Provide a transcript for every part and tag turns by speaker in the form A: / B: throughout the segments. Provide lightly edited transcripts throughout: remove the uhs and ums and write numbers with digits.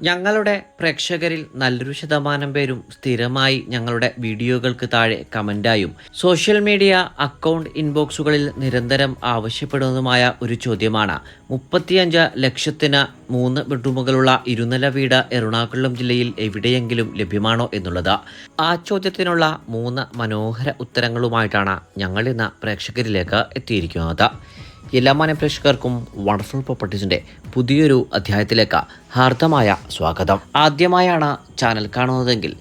A: ഞങ്ങളുടെ പ്രേക്ഷകരിൽ നല്ലൊരു ശതമാനം പേരും സ്ഥിരമായി ഞങ്ങളുടെ വീഡിയോകൾക്ക് താഴെ കമൻ്റായും സോഷ്യൽ മീഡിയ അക്കൗണ്ട് ഇൻബോക്സുകളിൽ നിരന്തരം ആവശ്യപ്പെടുന്നതുമായ ഒരു ചോദ്യമാണ് 35 ലക്ഷത്തിന് 3 ബെഡ്റൂമുകളുള്ള ഇരുനില വീട് എറണാകുളം ജില്ലയിൽ എവിടെയെങ്കിലും ലഭ്യമാണോ എന്നുള്ളത്. ആ ചോദ്യത്തിനുള്ള 3 മനോഹര ഉത്തരങ്ങളുമായിട്ടാണ് ഞങ്ങൾ ഇന്ന് പ്രേക്ഷകരിലേക്ക് എത്തിയിരിക്കുന്നത്. എല്ലാ പ്രേക്ഷകർക്കും വണ്ടർഫുൾ പ്രോപ്പർട്ടീസിൻ്റെ പുതിയൊരു അധ്യായത്തിലേക്ക് ഹാർദമായ സ്വാഗതം. ആദ്യമായാണ് ചാനൽ കാണുന്നതെങ്കിൽ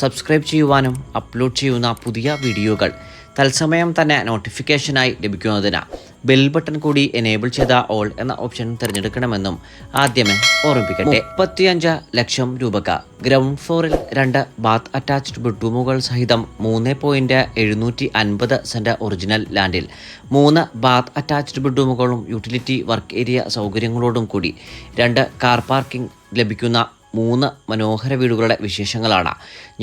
A: സബ്സ്ക്രൈബ് ചെയ്യുവാനും അപ്ലോഡ് ചെയ്യുന്ന പുതിയ വീഡിയോകൾ തത്സമയം തന്നെ നോട്ടിഫിക്കേഷനായി ലഭിക്കുന്നതിന് ബെൽ ബട്ടൺ കൂടി എനേബിൾ ചെയ്ത ഓൾ എന്ന ഓപ്ഷൻ തിരഞ്ഞെടുക്കണമെന്നും ആദ്യമേ ഓർമ്മിപ്പിക്കട്ടെ. 35 ലക്ഷം രൂപക്ക് ഗ്രൗണ്ട് ഫ്ലോറിൽ 2 ബാത്ത് അറ്റാച്ച്ഡ് ബെഡ്റൂമുകൾ സഹിതം 3.750 സെന്റ് ഒറിജിനൽ ലാൻഡിൽ 3 ബാത്ത് അറ്റാച്ച്ഡ് ബെഡ്റൂമുകളും യൂട്ടിലിറ്റി വർക്ക് ഏരിയ സൗകര്യങ്ങളോടും കൂടി 2 കാർ പാർക്കിംഗ് ലഭിക്കുന്ന 3 മനോഹര വീടുകളുടെ വിശേഷങ്ങളാണ്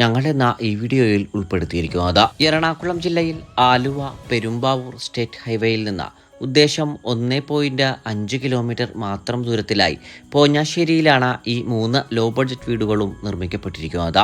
A: ഞങ്ങൾ ഇന്ന് ഈ വീഡിയോയിൽ ഉൾപ്പെടുത്തിയിരിക്കുന്നത്. എറണാകുളം ജില്ലയിൽ ആലുവ പെരുമ്പാവൂർ സ്റ്റേറ്റ് ഹൈവേയിൽ നിന്ന് ഉദ്ദേശം 1.5 കിലോമീറ്റർ മാത്രം ദൂരത്തിലായി പോഞ്ഞാശ്ശേരിയിലാണ് ഈ 3 ലോ ബഡ്ജറ്റ് വീടുകളും നിർമ്മിക്കപ്പെട്ടിരിക്കുന്നത്.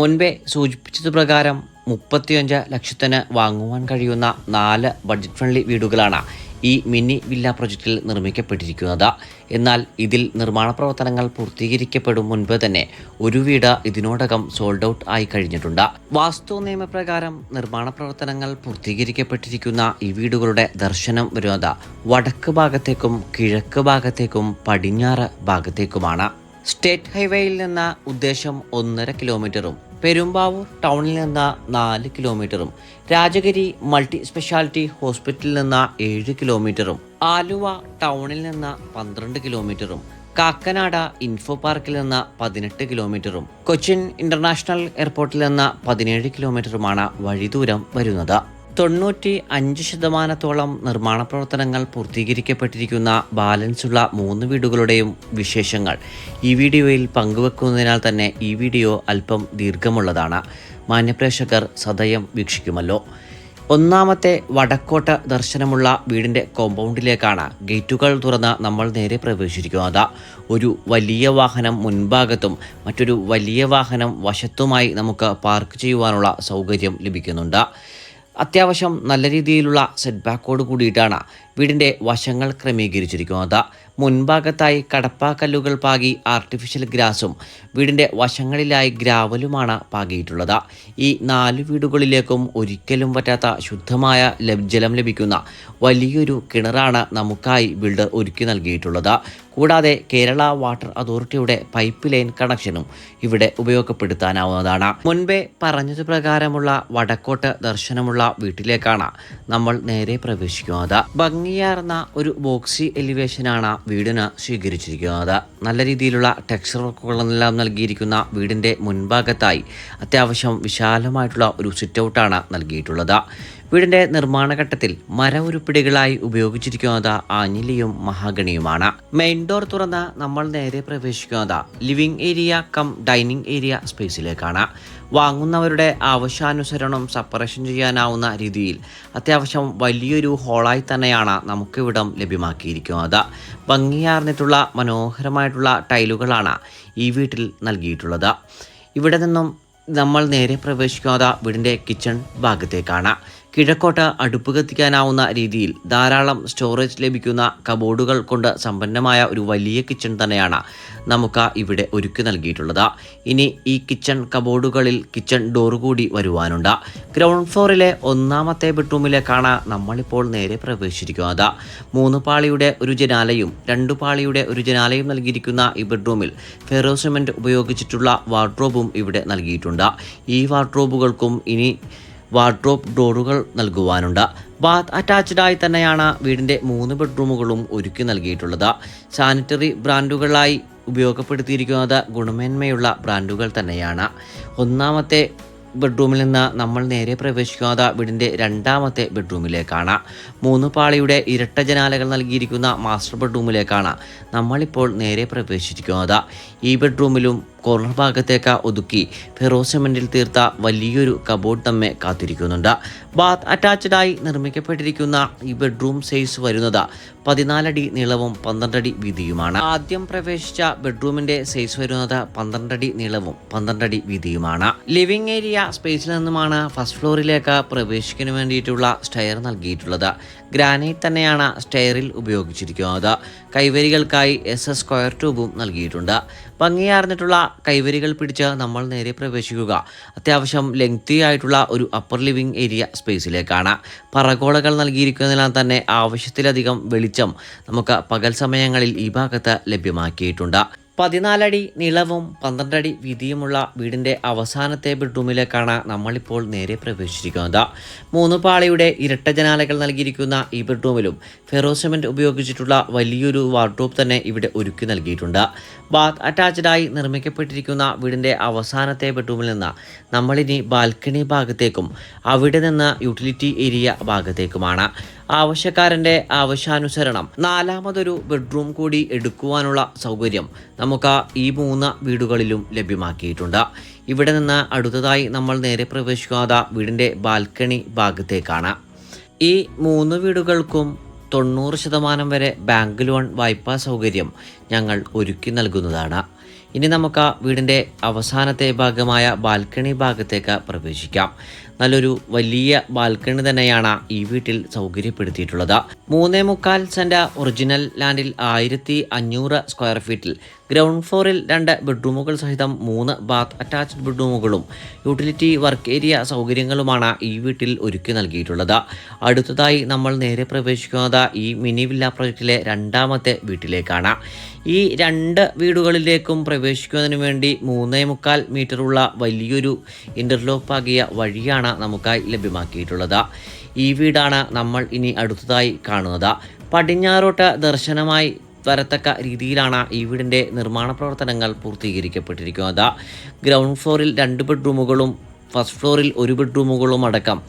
A: മുൻപേ സൂചിപ്പിച്ചതുപ്രകാരം 35 ലക്ഷത്തിന് വാങ്ങുവാൻ കഴിയുന്ന 4 ബഡ്ജറ്റ് ഫ്രണ്ട്ലി വീടുകളാണ് ഈ മിനി വില്ല പ്രൊജക്റ്റിൽ നിർമ്മിക്കപ്പെട്ടിരിക്കുന്നത്. എന്നാൽ ഇതിൽ നിർമ്മാണ പ്രവർത്തനങ്ങൾ പൂർത്തീകരിക്കപ്പെടും മുൻപ് തന്നെ ഒരു വീട് ഇതിനോടകം സോൾഡ് ഔട്ട് ആയി കഴിഞ്ഞിട്ടുണ്ട്. വാസ്തു നിയമപ്രകാരം നിർമ്മാണ പ്രവർത്തനങ്ങൾ പൂർത്തീകരിക്കപ്പെട്ടിരിക്കുന്ന ഈ വീടുകളുടെ ദർശനം വരുന്നത് വടക്ക് ഭാഗത്തേക്കും കിഴക്ക് ഭാഗത്തേക്കും പടിഞ്ഞാറ് ഭാഗത്തേക്കുമാണ്. സ്റ്റേറ്റ് ഹൈവേയിൽ നിന്ന് ഉദ്ദേശം 1.5 കിലോമീറ്ററും പെരുമ്പാവൂർ ടൗണിൽ നിന്ന് 4 കിലോമീറ്ററും രാജഗിരി മൾട്ടി സ്പെഷ്യാലിറ്റി ഹോസ്പിറ്റലിൽ നിന്ന് 7 കിലോമീറ്ററും ആലുവ ടൗണിൽ നിന്ന് 12 കിലോമീറ്ററും കാക്കനാട് ഇൻഫോ പാർക്കിൽ നിന്ന് 18 കിലോമീറ്ററും കൊച്ചിൻ ഇന്റർനാഷണൽ എയർപോർട്ടിൽ നിന്ന് 17 കിലോമീറ്ററുമാണ് വഴിദൂരം വരുന്നത്. 95% നിർമ്മാണ പ്രവർത്തനങ്ങൾ പൂർത്തീകരിക്കപ്പെട്ടിരിക്കുന്ന ബാലൻസുള്ള 3 വീടുകളുടെയും വിശേഷങ്ങൾ ഈ വീഡിയോയിൽ പങ്കുവെക്കുന്നതിനാൽ തന്നെ ഈ വീഡിയോ അല്പം ദീർഘമുള്ളതാണ്. മാന്യപ്രേക്ഷകർ സദയം വീക്ഷിക്കുമല്ലോ. ഒന്നാമത്തെ വടക്കോട്ട് ദർശനമുള്ള വീടിൻ്റെ കോമ്പൗണ്ടിലേക്കാണ് ഗേറ്റുകൾ തുറന്ന് നമ്മൾ നേരെ പ്രവേശിച്ചിരിക്കുന്നത്. ഒരു വലിയ വാഹനം മുൻഭാഗത്തും മറ്റൊരു വലിയ വാഹനം വശത്തുമായി നമുക്ക് പാർക്ക് ചെയ്യുവാനുള്ള സൗകര്യം ലഭിക്കുന്നുണ്ട്. അത്യാവശ്യം നല്ല രീതിയിലുള്ള സെറ്റ് ബാക്കോട് കൂടിയിട്ടാണ് വീടിൻ്റെ വശങ്ങൾ ക്രമീകരിച്ചിരിക്കുന്നത്. മുൻഭാഗത്തായി കടപ്പാക്കല്ലുകൾ പാകി ആർട്ടിഫിഷ്യൽ ഗ്രാസും വീടിൻ്റെ വശങ്ങളിലായി ഗ്രാവലുമാണ് പാകിയിട്ടുള്ളത്. ഈ 4 വീടുകളിലേക്കും ഒരിക്കലും പറ്റാത്ത ശുദ്ധമായ ജലം ലഭിക്കുന്ന വലിയൊരു കിണറാണ് നമുക്കായി ബിൽഡർ ഒരുക്കി നൽകിയിട്ടുള്ളത്. കൂടാതെ കേരള വാട്ടർ അതോറിറ്റിയുടെ പൈപ്പ് ലൈൻ കണക്ഷനും ഇവിടെ ഉപയോഗപ്പെടുത്താനാവുന്നതാണ്. മുൻപേ പറഞ്ഞത് പ്രകാരമുള്ള വടക്കോട്ട് ദർശനമുള്ള വീട്ടിലേക്കാണ് നമ്മൾ നേരെ പ്രവേശിക്കുന്നത്. ഭംഗിയാർന്ന ഒരു ബോക്സി എലിവേഷനാണ് വീടിന് സ്വീകരിച്ചിരിക്കുന്നത്. നല്ല രീതിയിലുള്ള ടെക്സ്ചർ വർക്കുകളെല്ലാം നൽകിയിരിക്കുന്ന വീടിൻ്റെ മുൻഭാഗത്തായി അത്യാവശ്യം വിശാലമായിട്ടുള്ള ഒരു സിറ്റ് ഔട്ടാണ് നൽകിയിട്ടുള്ളത്. വീടിൻ്റെ നിർമ്മാണ ഘട്ടത്തിൽ ഉരുപ്പിടികളായി ഉപയോഗിച്ചിരിക്കുന്നത് ആഞ്ഞിലിയും മഹാഗണിയുമാണ്. മെയിൻ ഡോർ തുറന്ന് നമ്മൾ നേരെ പ്രവേശിക്കുന്നത് living area cum dining area സ്പേസിലേക്കാണ്. വാങ്ങുന്നവരുടെ ആവശ്യാനുസരണം സെപ്പറേഷൻ ചെയ്യാനാവുന്ന രീതിയിൽ അത്യാവശ്യം വലിയൊരു ഹോളായി തന്നെയാണ് നമുക്കിവിടം ലഭ്യമാക്കിയിരിക്കുന്നത്. ഭംഗിയാർന്നിട്ടുള്ള മനോഹരമായിട്ടുള്ള ടൈലുകളാണ് ഈ വീട്ടിൽ നൽകിയിട്ടുള്ളത്. ഇവിടെ നിന്നും നമ്മൾ നേരെ പ്രവേശിക്കുന്നത് വീടിൻ്റെ കിച്ചൺ ഭാഗത്തേക്കാണ്. കിഴക്കോട്ട് അടുപ്പ് കത്തിക്കാനാവുന്ന രീതിയിൽ ധാരാളം സ്റ്റോറേജ് ലഭിക്കുന്ന കബോർഡുകൾ കൊണ്ട് സമ്പന്നമായ ഒരു വലിയ കിച്ചൺ തന്നെയാണ് നമുക്ക് ഇവിടെ ഒരുക്കി നൽകിയിട്ടുള്ളത്. ഇനി ഈ കിച്ചൺ കബോർഡുകളിൽ കിച്ചൺ ഡോർ കൂടി വരുവാനുണ്ട്. ഗ്രൗണ്ട് ഫ്ലോറിലെ 1ാമത്തെ ബെഡ്റൂമിലേക്കാണ് നമ്മളിപ്പോൾ നേരെ പ്രവേശിച്ചിരിക്കുന്നത്. 3 പാളിയുടെ ഒരു ജനാലയും 2 പാളിയുടെ ഒരു ജനാലയും നൽകിയിരിക്കുന്ന ഈ ബെഡ്റൂമിൽ ഫെറോ സിമെന്റ് ഉപയോഗിച്ചിട്ടുള്ള വാർഡ്രോബും ഇവിടെ നൽകിയിട്ടുണ്ട്. ഈ വാർഡ്രോബുകൾക്കും ഇനി വാർഡ്രോബ് ഡോറുകൾ നൽകുവാനുണ്ട്. ബാത്ത് അറ്റാച്ച്ഡ് ആയി തന്നെയാണ് വീടിൻ്റെ 3 ബെഡ്റൂമുകളും ഒരുക്കി നൽകിയിട്ടുള്ളത്. സാനിറ്ററി ബ്രാൻഡുകളായി ഉപയോഗപ്പെടുത്തിയിരിക്കുന്നത് ഗുണമേന്മയുള്ള ബ്രാൻഡുകൾ തന്നെയാണ്. 1ാമത്തെ ബെഡ്റൂമിൽ നിന്ന് നമ്മൾ നേരെ പ്രവേശിക്കുന്നത് വീടിൻ്റെ 2ാമത്തെ ബെഡ്റൂമിലേക്കാണ്. 3 പാളിയുടെ ഇരട്ട ജനാലകൾ നൽകിയിരിക്കുന്ന മാസ്റ്റർ ബെഡ്റൂമിലേക്കാണ് നമ്മളിപ്പോൾ നേരെ പ്രവേശിച്ചിരിക്കുന്നത്. ഈ ബെഡ്റൂമിലും കോർണർ ഭാഗത്തേക്ക് ഒതുക്കി ഫെറോ സിമന്റിൽ തീർത്ത വലിയൊരു കബോർഡ് നമ്മെ കാത്തിരിക്കുന്നുണ്ട്. ബാത്ത് അറ്റാച്ച്ഡായി നിർമ്മിക്കപ്പെട്ടിരിക്കുന്ന ഈ ബെഡ്റൂം സൈസ് വരുന്നത് 14 അടി നീളവും 12 അടി വീതിയുമാണ്. ആദ്യം പ്രവേശിച്ച ബെഡ്റൂമിന്റെ സൈസ് വരുന്നത് 12 അടി നീളവും 12 അടി വീതിയുമാണ്. ലിവിംഗ് ഏരിയ സ്പേസിൽ നിന്നുമാണ് ഫസ്റ്റ് ഫ്ലോറിലേക്ക് പ്രവേശിക്കാൻ വേണ്ടിയിട്ടുള്ള സ്റ്റെയർ നൽകിയിട്ടുള്ളത്. ഗ്രാനൈറ്റ് തന്നെയാണ് സ്റ്റെയറിൽ ഉപയോഗിച്ചിരിക്കുന്നത്. കൈവരികൾക്കായി സ്ക്വയർ ട്യൂബും നൽകിയിട്ടുണ്ട്. ഭംഗിയാർന്നിട്ടുള്ള കൈവരികൾ പിടിച്ച് നമ്മൾ നേരെ പ്രവേശിക്കുക അത്യാവശ്യം ലെങ്തി ആയിട്ടുള്ള ഒരു അപ്പർ ലിവിംഗ് ഏരിയ സ്പേസിലേക്കാണ്. പറകോളകൾ നൽകിയിരിക്കുന്നതിനാൽ തന്നെ ആവശ്യത്തിലധികം വെളിച്ചം നമുക്ക് പകൽ സമയങ്ങളിൽ ഈ ഭാഗത്ത് ലഭ്യമാക്കിയിട്ടുണ്ട്. 14 അടി നീളവും 12 അടി വീതിയുമുള്ള വീടിൻ്റെ അവസാനത്തെ ബെഡ്റൂമിലേക്കാണ് നമ്മളിപ്പോൾ നേരെ പ്രവേശിച്ചിരിക്കുന്നത്. 3 പാളിയുടെ ഇരട്ട ജനാലകൾ നൽകിയിരിക്കുന്ന ഈ ബെഡ്റൂമിലും ഫെറോ സിമന്റ് ഉപയോഗിച്ചിട്ടുള്ള വലിയൊരു വാർഡ്രോബ് തന്നെ ഇവിടെ ഒരുക്കി നൽകിയിട്ടുണ്ട്. ബാത്ത് അറ്റാച്ച്ഡായി നിർമ്മിക്കപ്പെട്ടിരിക്കുന്ന വീടിൻ്റെ അവസാനത്തെ ബെഡ്റൂമിൽ നിന്ന് നമ്മളിനി ബാൽക്കണി ഭാഗത്തേക്കും അവിടെ നിന്ന് യൂട്ടിലിറ്റി ഏരിയ ഭാഗത്തേക്കുമാണ്. ആവശ്യക്കാരൻ്റെ ആവശ്യാനുസരണം 4മതൊരു ബെഡ്റൂം കൂടി എടുക്കുവാനുള്ള സൗകര്യം നമുക്ക് ഈ 3 വീടുകളിലും ലഭ്യമാക്കിയിട്ടുണ്ട്. ഇവിടെ നിന്ന് അടുത്തതായി നമ്മൾ നേരെ പ്രവേശിക്കാതെ വീടിൻ്റെ ബാൽക്കണി ഭാഗത്തേക്കാണ്. ഈ 3 വീടുകൾക്കും 90% വരെ ബാങ്ക് ലോൺ വായ്പാ സൗകര്യം ഞങ്ങൾ ഒരുക്കി നൽകുന്നതാണ്. ഇനി നമുക്ക് വീടിൻ്റെ അവസാനത്തെ ഭാഗമായ ബാൽക്കണി ഭാഗത്തേക്ക് പ്രവേശിക്കാം. നല്ലൊരു വലിയ ബാൽക്കണി തന്നെയാണ് ഈ വീട്ടിൽ സൗകര്യപ്പെടുത്തിയിട്ടുള്ളത്. 3.25 സെന്റ് ഒറിജിനൽ ലാൻഡിൽ 1500 സ്ക്വയർ ഫീറ്റിൽ ഗ്രൗണ്ട് ഫ്ലോറിൽ 2 ബെഡ്റൂമുകൾ സഹിതം 3 ബാത്ത് അറ്റാച്ച്ഡ് ബെഡ്റൂമുകളും യൂട്ടിലിറ്റി വർക്ക് ഏരിയ സൗകര്യങ്ങളുമാണ് ഈ വീട്ടിൽ ഒരുക്കി നൽകിയിട്ടുള്ളത്. അടുത്തതായി നമ്മൾ നേരെ പ്രവേശിക്കുന്നത് ഈ മിനി വില്ല പ്രൊജക്റ്റിലെ 2ാമത്തെ വീട്ടിലേക്കാണ്. ഈ 2 വീടുകളിലേക്കും പ്രവേശിക്കുന്നതിന് വേണ്ടി 3.25 മീറ്ററുള്ള വലിയൊരു ഇന്റർലോക്ക് ആകിയ വഴിയാണ് നമുക്കായി ലഭ്യമാക്കിയിട്ടുള്ളത്. ഈ വീടാണ് നമ്മൾ ഇനി അടുത്തതായി കാണുന്നത്. പടിഞ്ഞാറോട്ട് ദർശനമായി വരത്തക്ക രീതിയിലാണ് ഈ വീടിൻ്റെ നിർമ്മാണ പ്രവർത്തനങ്ങൾ പൂർത്തീകരിക്കപ്പെട്ടിരിക്കുന്നത്. ഗ്രൗണ്ട് ഫ്ലോറിൽ 2 ബെഡ്റൂമുകളും ഫസ്റ്റ് ഫ്ലോറിൽ 1 ബെഡ്റൂമുകളും അടക്കം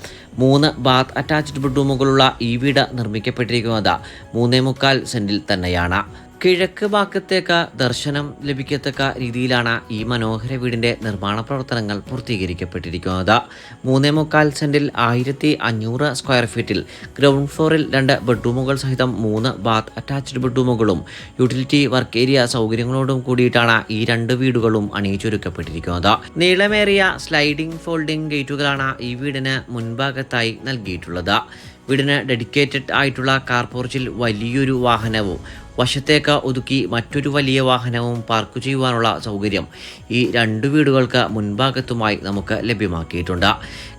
A: 3 ബാത്ത് അറ്റാച്ച്ഡ് ബെഡ്റൂമുകളുള്ള ഈ വീട് നിർമ്മിക്കപ്പെട്ടിരിക്കുന്നത് 3.25 സെന്റിൽ തന്നെയാണ്. കിഴക്ക് ഭാഗത്തേക്ക് ദർശനം ലഭിക്കത്തക്ക രീതിയിലാണ് ഈ മനോഹര വീടിൻ്റെ നിർമ്മാണ പ്രവർത്തനങ്ങൾ പൂർത്തീകരിക്കപ്പെട്ടിരിക്കുന്നത്. 3.25 സെന്റിൽ 1500 സ്ക്വയർ ഫീറ്റിൽ ഗ്രൗണ്ട് ഫ്ലോറിൽ 2 ബെഡ്റൂമുകൾ സഹിതം 3 ബാത്ത് അറ്റാച്ച്ഡ് ബെഡ്റൂമുകളും യൂട്ടിലിറ്റി വർക്ക് ഏരിയ സൗകര്യങ്ങളോടും കൂടിയിട്ടാണ് ഈ 2 വീടുകളും അണിയിച്ചൊരുക്കപ്പെട്ടിരിക്കുന്നത്. നീളമേറിയ സ്ലൈഡിംഗ് ഫോൾഡിംഗ് ഗേറ്റുകളാണ് ഈ വീടിന് മുൻഭാഗത്തായി നൽകിയിട്ടുള്ളത്. വീടിന് ഡെഡിക്കേറ്റഡ് ആയിട്ടുള്ള കാർ പോർച്ചിൽ വലിയൊരു വാഹനവും വശത്തേക്ക് ഒതുക്കി മറ്റൊരു വലിയ വാഹനവും പാർക്ക് ചെയ്യുവാനുള്ള സൗകര്യം ഈ 2 വീടുകൾക്ക് മുൻഭാഗത്തുമായി നമുക്ക് ലഭ്യമാക്കിയിട്ടുണ്ട്.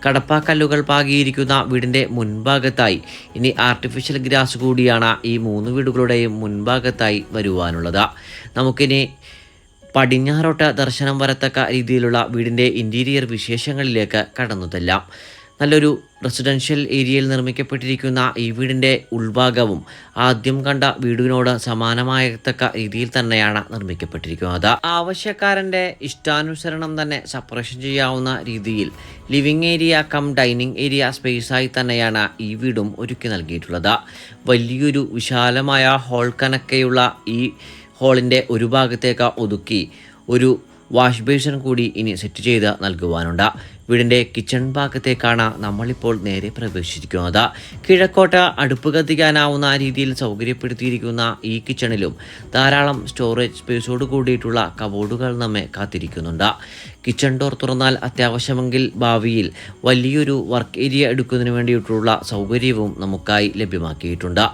A: കടപ്പാക്കല്ലുകൾ പാകിയിരിക്കുന്ന വീടിൻ്റെ മുൻഭാഗത്തായി ഇനി ആർട്ടിഫിഷ്യൽ ഗ്രാസ് കൂടിയാണ് ഈ 3 വീടുകളുടെയും മുൻഭാഗത്തായി വരുവാനുള്ളത്. നമുക്കിനി പടിഞ്ഞാറോട്ട് ദർശനം വരത്തക്ക രീതിയിലുള്ള വീടിൻ്റെ ഇൻറ്റീരിയർ വിശേഷങ്ങളിലേക്ക് കടന്നുതെല്ലാം. നല്ലൊരു റെസിഡൻഷ്യൽ ഏരിയയിൽ നിർമ്മിക്കപ്പെട്ടിരിക്കുന്ന ഈ വീടിൻ്റെ ഉൾഭാഗവും ആദ്യം കണ്ട വീടിനോട് സമാനമായത്തക്ക രീതിയിൽ തന്നെയാണ് നിർമ്മിക്കപ്പെട്ടിരിക്കുന്നത്. ആവശ്യക്കാരൻ്റെ ഇഷ്ടാനുസരണം തന്നെ സെപ്പറേഷൻ ചെയ്യാവുന്ന രീതിയിൽ living area cum dining area സ്പേസായി തന്നെയാണ് ഈ വീടും ഒരുക്കി നൽകിയിട്ടുള്ളത്. വലിയൊരു വിശാലമായ ഹോൾ കണക്കെയുള്ള ഈ ഹോളിൻ്റെ ഒരു ഭാഗത്തേക്ക് ഒതുക്കി ഒരു വാഷ് ബേസിൻ കൂടി ഇനി സെറ്റ് ചെയ്ത് നൽകുവാനുണ്ട്. വീടിൻ്റെ കിച്ചൺ ഭാഗത്തേക്കാണ് നമ്മളിപ്പോൾ നേരെ പ്രവേശിച്ചിരിക്കുന്നത്. കിഴക്കോട്ട് അടുപ്പ് കത്തിക്കാനാവുന്ന രീതിയിൽ സൗകര്യപ്പെടുത്തിയിരിക്കുന്ന ഈ കിച്ചണിലും ധാരാളം സ്റ്റോറേജ് സ്പേസോട് കൂടിയിട്ടുള്ള കബോർഡുകൾ നമ്മെ കാത്തിരിക്കുന്നുണ്ട്. കിച്ചൺ ഡോർ തുറന്നാൽ അത്യാവശ്യമെങ്കിൽ ഭാവിയിൽ വലിയൊരു വർക്ക് ഏരിയ എടുക്കുന്നതിന് വേണ്ടിയിട്ടുള്ള സൗകര്യവും നമുക്കായി ലഭ്യമാക്കിയിട്ടുണ്ട്.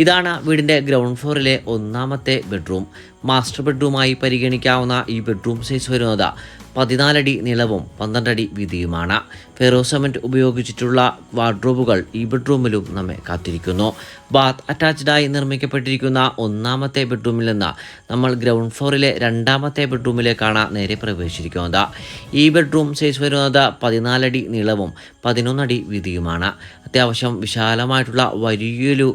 A: ഇതാണ് വീടിൻ്റെ ഗ്രൗണ്ട് ഫ്ലോറിലെ 1ാമത്തെ ബെഡ്റൂം. മാസ്റ്റർ ബെഡ്റൂമായി പരിഗണിക്കാവുന്ന ഈ ബെഡ്റൂം സൈസ് വരുന്നത് 14 അടി നീളവും 12 അടി വീതിയുമാണ്. ഫെറോ സിമന്റ് ഉപയോഗിച്ചിട്ടുള്ള വാർഡ്രോബുകൾ ഈ ബെഡ്റൂമിലും നമ്മെ കാത്തിരിക്കുന്നു. ബാത്ത് അറ്റാച്ച്ഡായി നിർമ്മിക്കപ്പെട്ടിരിക്കുന്ന 1ാമത്തെ ബെഡ്റൂമിൽ നിന്ന് നമ്മൾ ഗ്രൗണ്ട് ഫ്ലോറിലെ 2ാമത്തെ ബെഡ്റൂമിലേക്കാണ് നേരെ പ്രവേശിച്ചിരിക്കുന്നത്. ഈ ബെഡ്റൂം സൈസ് വരുന്നത് 14 അടി നീളവും 11 അടി വീതിയുമാണ്. അത്യാവശ്യം വിശാലമായിട്ടുള്ള വലിയൊരു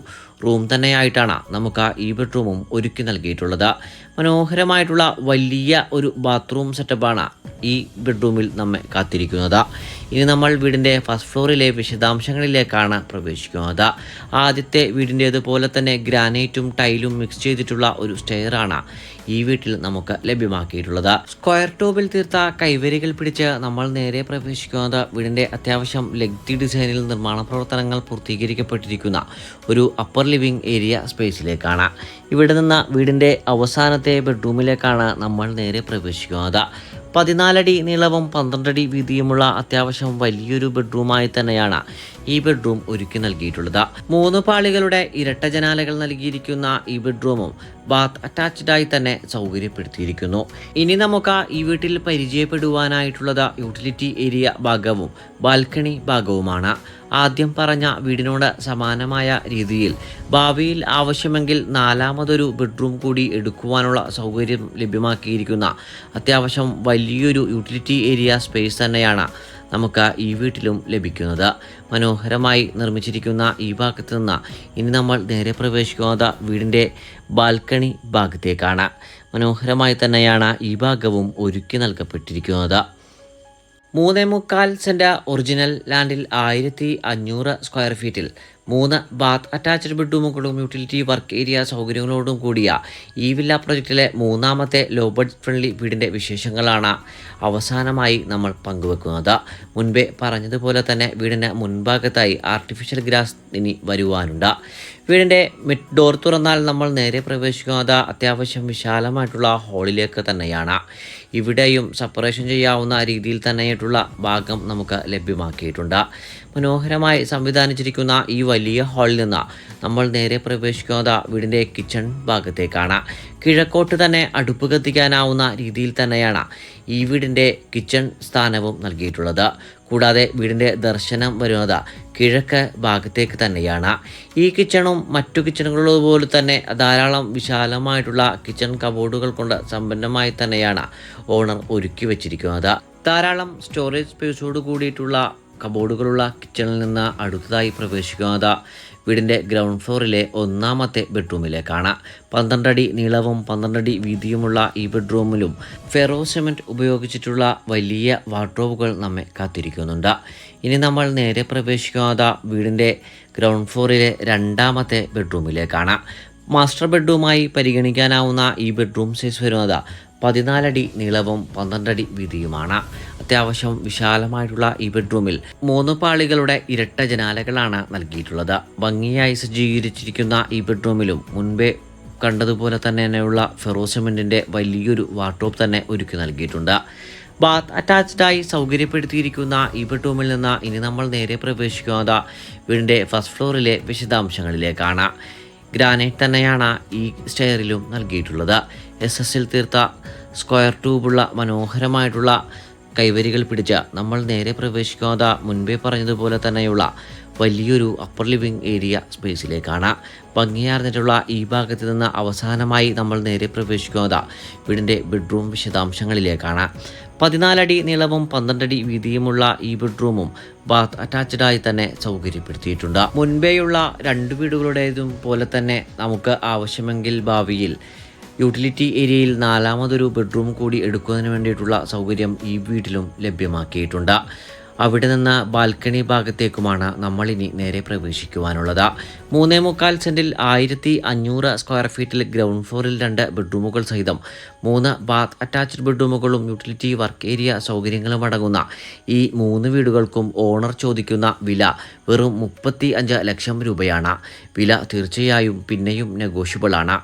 A: റൂം തന്നെയായിട്ടാണ് നമുക്ക് ഈ ബെഡ്റൂമും ഒരുക്കി നൽകിയിട്ടുള്ളത്. മനോഹരമായിട്ടുള്ള വലിയ ഒരു ബാത്റൂം സെറ്റപ്പാണ് ഈ ബെഡ്റൂമിൽ നമ്മെ കാത്തിരിക്കുന്നത്. ഇനി നമ്മൾ വീടിൻ്റെ ഫസ്റ്റ് ഫ്ലോറിലെ വിശദാംശങ്ങളിലേക്കാണ് പ്രവേശിക്കുന്നത്. ആദ്യത്തെ വീടിൻ്റേതുപോലെ തന്നെ ഗ്രാനൈറ്റും ടൈലും മിക്സ് ചെയ്തിട്ടുള്ള ഒരു സ്റ്റെയറാണ് ഈ വീട്ടിൽ നമുക്ക് ലഭ്യമാക്കിയിട്ടുള്ളത്. സ്ക്വയർ ട്യൂബിൽ തീർത്ത കൈവരികൾ പിടിച്ച് നമ്മൾ നേരെ പ്രവേശിക്കുന്നത് വീടിൻ്റെ അത്യാവശ്യം ലെഗ്തി ഡിസൈനിൽ നിർമ്മാണ പ്രവർത്തനങ്ങൾ പൂർത്തീകരിക്കപ്പെട്ടിരിക്കുന്ന ഒരു അപ്പർ ലിവിംഗ് ഏരിയ സ്പേസിലേക്കാണ്. ഇവിടെ നിന്ന് വീടിൻ്റെ അവസാനത്തെ ബെഡ്റൂമിലേക്കാണ് നമ്മൾ നേരെ പ്രവേശിക്കുന്നത്. 14 അടി നീളവും 12 അടി വീതിയുമുള്ള അത്യാവശ്യം വലിയൊരു ബെഡ്റൂമായി തന്നെയാണ് ഈ ബെഡ്റൂം ഒരുക്കി നൽകിയിട്ടുള്ളത്. 3 പാളികളുടെ ഇരട്ട ജനാലകൾ നൽകിയിരിക്കുന്ന ഈ ബെഡ്റൂമും ബാത്ത് അറ്റാച്ച്ഡായി തന്നെ സൗകര്യപ്പെടുത്തിയിരിക്കുന്നു. ഇനി നമുക്ക് ഈ വീട്ടിൽ പരിചയപ്പെടുവാനായിട്ടുള്ളത് യൂട്ടിലിറ്റി ഏരിയ ഭാഗവും ബാൽക്കണി ഭാഗവുമാണ്. ആദ്യം പറഞ്ഞ വീടിനോട് സമാനമായ രീതിയിൽ ഭാവിയിൽ ആവശ്യമെങ്കിൽ 4മതൊരു ബെഡ്റൂം കൂടി എടുക്കുവാനുള്ള സൗകര്യം ലഭ്യമാക്കിയിരിക്കുന്ന അത്യാവശ്യം വലിയൊരു യൂട്ടിലിറ്റി ഏരിയ സ്പേസ് തന്നെയാണ് നമുക്ക് ഈ വീട്ടിലും ലഭിക്കുന്നത്. മനോഹരമായി നിർമ്മിച്ചിരിക്കുന്ന ഈ ഭാഗത്ത് നിന്ന് ഇനി നമ്മൾ നേരെ പ്രവേശിക്കുന്നത് വീടിൻ്റെ ബാൽക്കണി ഭാഗത്തേക്കാണ്. മനോഹരമായി തന്നെയാണ് ഈ ഭാഗവും ഒരുക്കി നൽകപ്പെട്ടിരിക്കുന്നത്. 3.25 സെൻറ് ഒറിജിനൽ ലാൻഡിൽ 1500 സ്ക്വയർ ഫീറ്റിൽ 3 ബാത്ത് അറ്റാച്ച്ഡ് ബെഡ്റൂമുകളും യൂട്ടിലിറ്റി വർക്ക് ഏരിയ സൗകര്യങ്ങളോടും കൂടിയ ഈ വില്ല പ്രൊജക്റ്റിലെ 3ാമത്തെ ലോ ബഡ്ജറ്റ് ഫ്രണ്ട്ലി വീടിൻ്റെ വിശേഷങ്ങളാണ് അവസാനമായി നമ്മൾ പങ്കുവെക്കുന്നത്. മുൻപേ പറഞ്ഞതുപോലെ തന്നെ വീടിന് മുൻഭാഗത്തായി ആർട്ടിഫിഷ്യൽ ഗ്രാസ് ഇനി വരുവാനുണ്ട്. വീടിൻ്റെ മിഡ് ഡോർ തുറന്നാൽ നമ്മൾ നേരെ പ്രവേശിക്കുന്നത് അത്യാവശ്യം വിശാലമായിട്ടുള്ള ഹാളിലേക്ക് തന്നെയാണ്. ഇവിടെയും സെപ്പറേഷൻ ചെയ്യാവുന്ന രീതിയിൽ തന്നെയായിട്ടുള്ള ഭാഗം നമുക്ക് ലഭ്യമാക്കിയിട്ടുണ്ട്. മനോഹരമായി സംവിധാനിച്ചിരിക്കുന്ന ഈ വലിയ ഹാളിൽ നിന്ന് നമ്മൾ നേരെ പ്രവേശിക്കുന്നത് വീടിൻ്റെ കിച്ചൺ ഭാഗത്തേക്കാണ്. കിഴക്കോട്ട് തന്നെ അടുപ്പ് കത്തിക്കാനാവുന്ന രീതിയിൽ തന്നെയാണ് ഈ വീടിൻ്റെ കിച്ചൺ സ്ഥാനവും നൽകിയിട്ടുള്ളത്. കൂടാതെ വീടിൻ്റെ ദർശനം വരുന്നത് കിഴക്ക് ഭാഗത്തേക്ക് തന്നെയാണ്. ഈ കിച്ചണും മറ്റു കിച്ചണുകളതുപോലെ തന്നെ ധാരാളം വിശാലമായിട്ടുള്ള കിച്ചൺ കബോർഡുകൾ കൊണ്ട് സമ്പന്നമായി തന്നെയാണ് ഓണർ ഒരുക്കി വെച്ചിരിക്കുന്നത്. ധാരാളം സ്റ്റോറേജ് സ്പേസോട് കൂടിയിട്ടുള്ള കബോർഡുകളുള്ള കിച്ചണിൽ നിന്ന് അടുത്തതായി പ്രവേശിക്കുന്നത് വീടിൻ്റെ ഗ്രൗണ്ട് ഫ്ലോറിലെ 1ാമത്തെ ബെഡ്റൂമിലേക്കാണ്. 12 അടി നീളവും 12 അടി വീതിയുമുള്ള ഈ ബെഡ്റൂമിലും ഫെറോ സിമെൻറ്റ് ഉപയോഗിച്ചിട്ടുള്ള വലിയ വാർഡ്രോബുകൾ നമ്മെ കാത്തിരിക്കുന്നുണ്ട്. ഇനി നമ്മൾ നേരെ പ്രവേശിക്കുന്നത് വീടിൻ്റെ ഗ്രൗണ്ട് ഫ്ലോറിലെ 2ാമത്തെ ബെഡ്റൂമിലേക്കാണ്. മാസ്റ്റർ ബെഡ്റൂമായി പരിഗണിക്കാനാവുന്ന ഈ ബെഡ്റൂം സൈസ് വരുന്നത് 14 അടി നീളവും 12 അടി വീതിയുമാണ്. അത്യാവശ്യം വിശാലമായിട്ടുള്ള ഈ ബെഡ്റൂമിൽ 3 പാളികളുടെ ഇരട്ട ജനാലകളാണ് നൽകിയിട്ടുള്ളത്. ഭംഗിയായി സജ്ജീകരിച്ചിരിക്കുന്ന ഈ ബെഡ്റൂമിലും മുൻപേ കണ്ടതുപോലെ തന്നെയുള്ള ഫെറോ സിമെൻറ്റിൻ്റെ വലിയൊരു വാർഡ്രോബ് തന്നെ ഒരുക്കി നൽകിയിട്ടുണ്ട്. ബാത്ത് അറ്റാച്ച്ഡായി സൗകര്യപ്പെടുത്തിയിരിക്കുന്ന ഈ ബെഡ്റൂമിൽ നിന്ന് ഇനി നമ്മൾ നേരെ പ്രവേശിക്കുന്നത് വീടിൻ്റെ ഫസ്റ്റ് ഫ്ലോറിലെ വിശദാംശങ്ങളിലേക്കാണ്. ഗ്രാനൈറ്റ് തന്നെയാണ് ഈ സ്റ്റെയറിലും നൽകിയിട്ടുള്ളത്. SS തീർത്ത സ്ക്വയർ ട്യൂബുള്ള മനോഹരമായിട്ടുള്ള കൈവരികൾ പിടിച്ച് നമ്മൾ നേരെ പ്രവേശിക്കുന്നത് മുൻപേ പറഞ്ഞതുപോലെ തന്നെയുള്ള വലിയൊരു അപ്പർ ലിവിംഗ് ഏരിയ സ്പേസിലേക്കാണ്. ഭംഗിയാർന്നിട്ടുള്ള ഈ ഭാഗത്ത് നിന്ന് അവസാനമായി നമ്മൾ നേരെ പ്രവേശിക്കുന്നത് വീടിൻ്റെ ബെഡ്റൂം വിശദാംശങ്ങളിലേക്കാണ്. 14 അടി നീളവും 12 അടി വീതിയുമുള്ള ഈ ബെഡ്റൂമും ബാത്ത് അറ്റാച്ച്ഡായി തന്നെ സൗകര്യപ്പെടുത്തിയിട്ടുണ്ട്. മുൻപേയുള്ള 2 വീടുകളുടേതും പോലെ തന്നെ നമുക്ക് ആവശ്യമെങ്കിൽ ഭാവിയിൽ യൂട്ടിലിറ്റി ഏരിയയിൽ 4മതൊരു ബെഡ്റൂം കൂടി എടുക്കുന്നതിന് വേണ്ടിയിട്ടുള്ള സൗകര്യം ഈ വീട്ടിലും ലഭ്യമാക്കിയിട്ടുണ്ട്. അവിടെ നിന്ന് ബാൽക്കണി ഭാഗത്തേക്കുമാണ് നമ്മളിനി നേരെ പ്രവേശിക്കുവാനുള്ളത്. 3.25 സെൻറ്റിൽ 1500 സ്ക്വയർ ഫീറ്റിൽ ഗ്രൗണ്ട് ഫ്ലോറിൽ 2 ബെഡ്റൂമുകൾ സഹിതം 3 ബാത്ത് അറ്റാച്ച്ഡ് ബെഡ്റൂമുകളും യൂട്ടിലിറ്റി വർക്ക് ഏരിയ സൗകര്യങ്ങളും അടങ്ങുന്ന ഈ 3 വീടുകൾക്കും ഓണർ ചോദിക്കുന്ന വില വെറും 35 ലക്ഷം രൂപയാണ്. വില തീർച്ചയായും പിന്നെയും നെഗോഷ്യബിൾ ആണ്.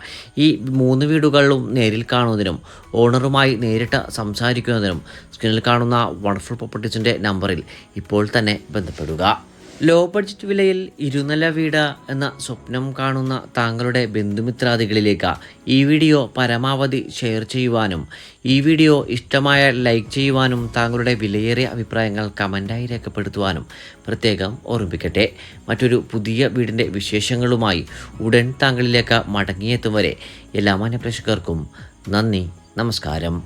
A: ഈ 3 വീടുകളും നേരിൽ കാണുന്നതിനും ഓണറുമായി നേരിട്ട് സംസാരിക്കുന്നതിനും സ്ക്രീനിൽ കാണുന്ന വണ്ടർഫുൾ പ്രോപ്പർട്ടീസിൻ്റെ നമ്പറിൽ ഇപ്പോൾ തന്നെ ബന്ധപ്പെടുക. ലോ ബഡ്ജറ്റ് വിലയിൽ ഇരുനില വീട് എന്ന സ്വപ്നം കാണുന്ന താങ്കളുടെ ബന്ധുമിത്രാദികളിലേക്ക് ഈ വീഡിയോ പരമാവധി ഷെയർ ചെയ്യുവാനും ഈ വീഡിയോ ഇഷ്ടമായ ലൈക്ക് ചെയ്യുവാനും താങ്കളുടെ വിലയേറിയ അഭിപ്രായങ്ങൾ കമൻറ്റായി രേഖപ്പെടുത്തുവാനും പ്രത്യേകം ഓർമ്മിപ്പിക്കട്ടെ. മറ്റൊരു പുതിയ വീടിൻ്റെ വിശേഷങ്ങളുമായി ഉടൻ താങ്കളിലേക്ക് മടങ്ങിയെത്തും വരെ എല്ലാ മാന്യപ്രേക്ഷകർക്കും നന്ദി, നമസ്കാരം.